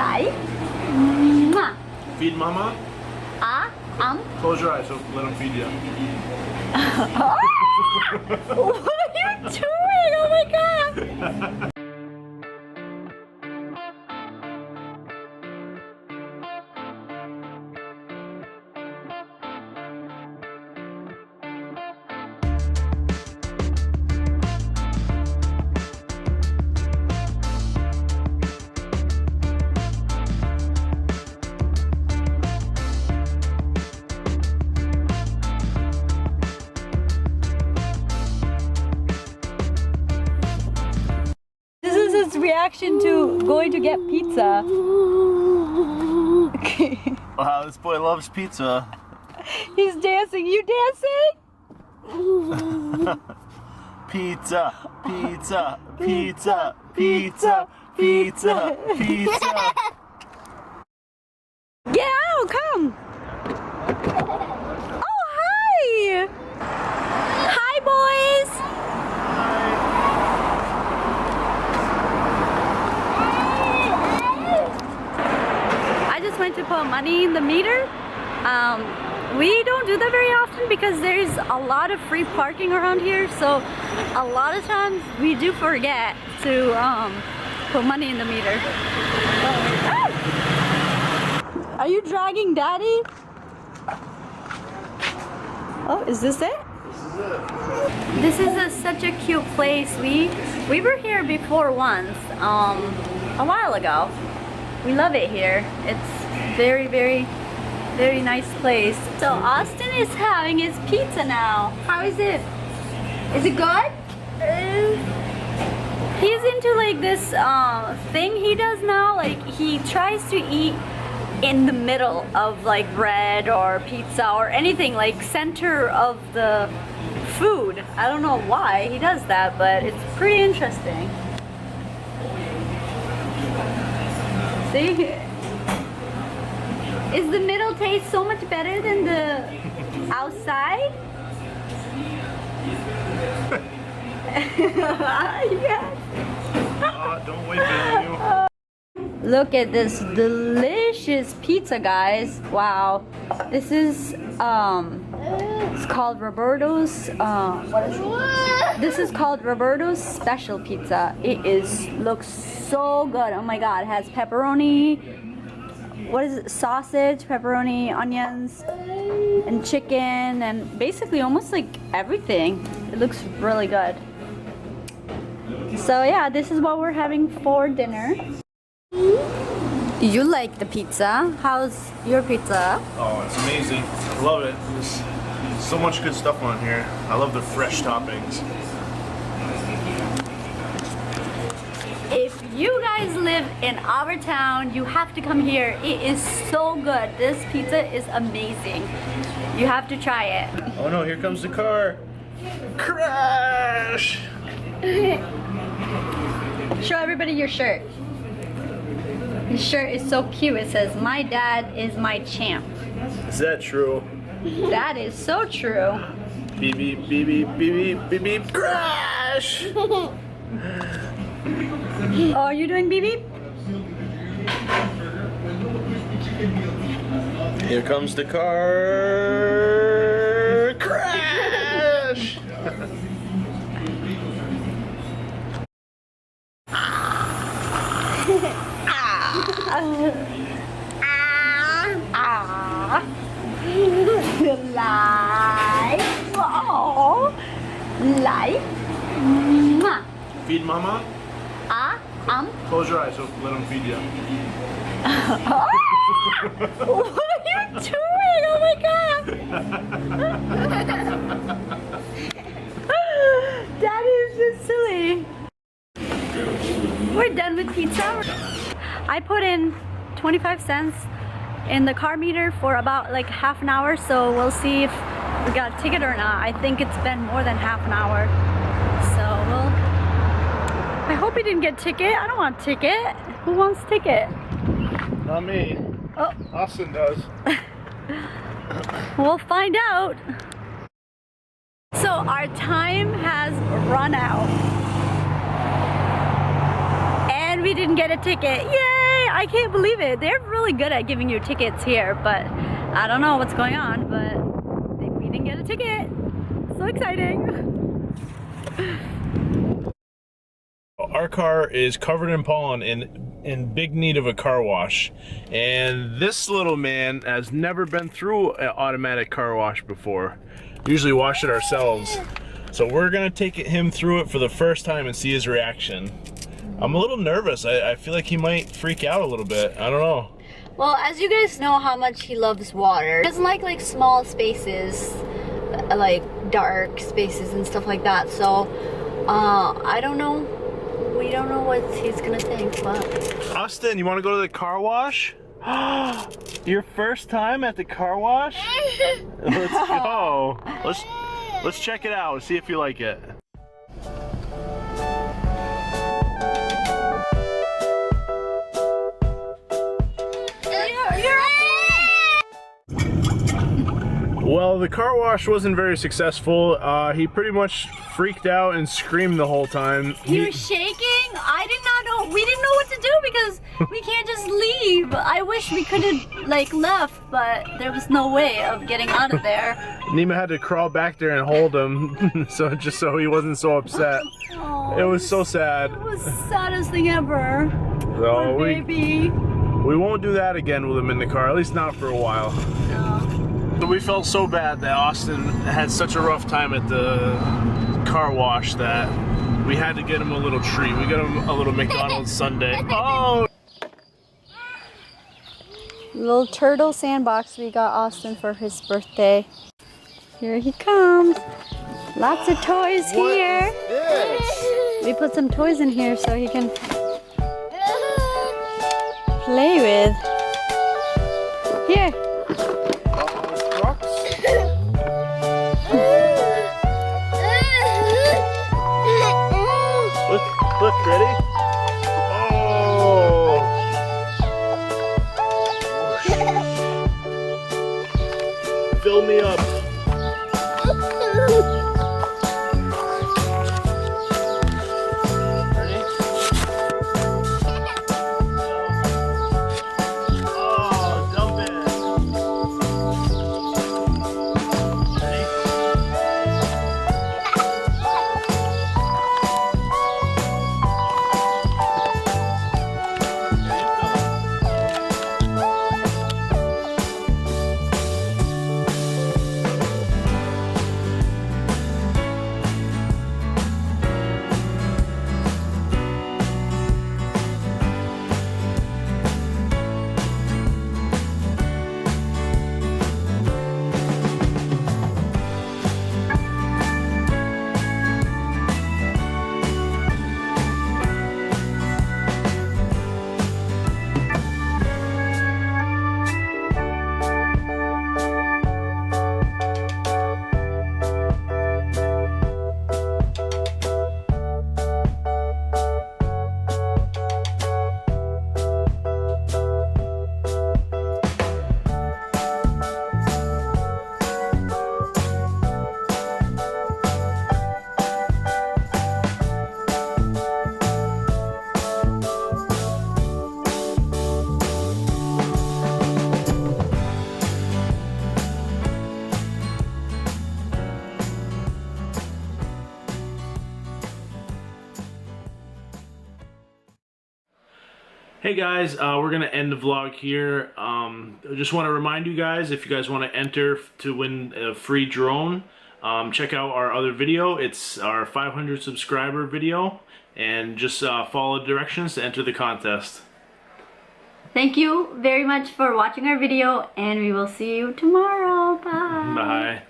Life. Mwah. Feed mama? Close your eyes so let him feed you. What are you doing? Oh my god! Reaction to going to get pizza. Okay. Wow, this boy loves pizza. He's dancing. You dancing? Pizza, pizza, pizza, pizza, pizza, pizza. Get out, come. Oh, hi. Hi, boys. Went to put money in the meter. We don't do that very often because there's a lot of free parking around here, so a lot of times we do forget to put money in the meter. Are you dragging daddy? Oh, is this it? This is such a cute place. We were here before once, a while ago. We love it here. It's very, very, very nice place. So Austin is having his pizza now. How is it? Is it good? He's into like this thing he does now. Like he tries to eat in the middle of like bread or pizza or anything, like center of the food. I don't know why he does that, but it's pretty interesting. See? Is the middle taste so much better than the outside? Yes. Don't wait for you. Look at this delicious pizza, guys. Wow. This is it's called Roberto's what is it? This is called Roberto's special pizza. It looks so good. Oh my god, it has pepperoni. What is it? Sausage, pepperoni, onions, and chicken, and basically almost like everything. It looks really good. So yeah, this is what we're having for dinner. You like the pizza? How's your pizza? Oh, it's amazing. I love it. There's so much good stuff on here. I love the fresh toppings. If you guys live in our town, you have to come here. It is so good. This pizza is amazing. You have to try it. Oh no, here comes the car. Crash! Show everybody your shirt. Your shirt is so cute. It says, "My dad is my champ." Is that true? That is so true. Beep beep beep beep beep beep beep beep. Crash! Oh, are you doing beep beep? Here comes the car. Crash! Life. Oh, life. Mwah. Feed mama? Close your eyes so let him feed you. What are you doing? Oh my god. That is just silly. We're done with pizza. I put in 25 cents in the car meter for about like half an hour, so we'll see if we got a ticket or not. I think it's been more than half an hour. So I hope he didn't get a ticket. I don't want a ticket. Who wants a ticket? Not me. Oh. Austin does. We'll find out. So our time has run out. And we didn't get a ticket. Yay! I can't believe it. They're really good at giving you tickets here, but I don't know what's going on, but we didn't get a ticket. So exciting. Our car is covered in pollen and in big need of a car wash. And this little man has never been through an automatic car wash before. We usually wash it ourselves. So we're gonna take him through it for the first time and see his reaction. I'm a little nervous. I feel like he might freak out a little bit. I don't know. Well, as you guys know how much he loves water. He doesn't like small spaces, like dark spaces and stuff like that. So, I don't know. We don't know what he's gonna think, but... Austin, you wanna go to the car wash? Your first time at the car wash? Let's go. Let's check it out. See if you like it. Well, the car wash wasn't very successful. He pretty much freaked out and screamed the whole time. He was shaking? I did not know. We didn't know what to do because we can't just leave. I wish we could have left, but there was no way of getting out of there. Nima had to crawl back there and hold him, just so he wasn't so upset. Oh, it was so sad. It was the saddest thing ever. So poor baby. We won't do that again with him in the car, at least not for a while. So we felt so bad that Austin had such a rough time at the car wash that we had to get him a little treat. We got him a little McDonald's sundae. Oh! Little turtle sandbox we got Austin for his birthday. Here he comes. Lots of toys here. We put some toys in here so he can play with. Here. Look, ready? Oh! Fill me up. Ready? Oh, dump it. Ready? Hey guys, we're gonna end the vlog here. I just want to remind you guys, if you guys want to enter to win a free drone, check out our other video. It's our 500 subscriber video, and just follow the directions to enter the contest. Thank you very much for watching our video, and we will see you tomorrow. Bye. Bye.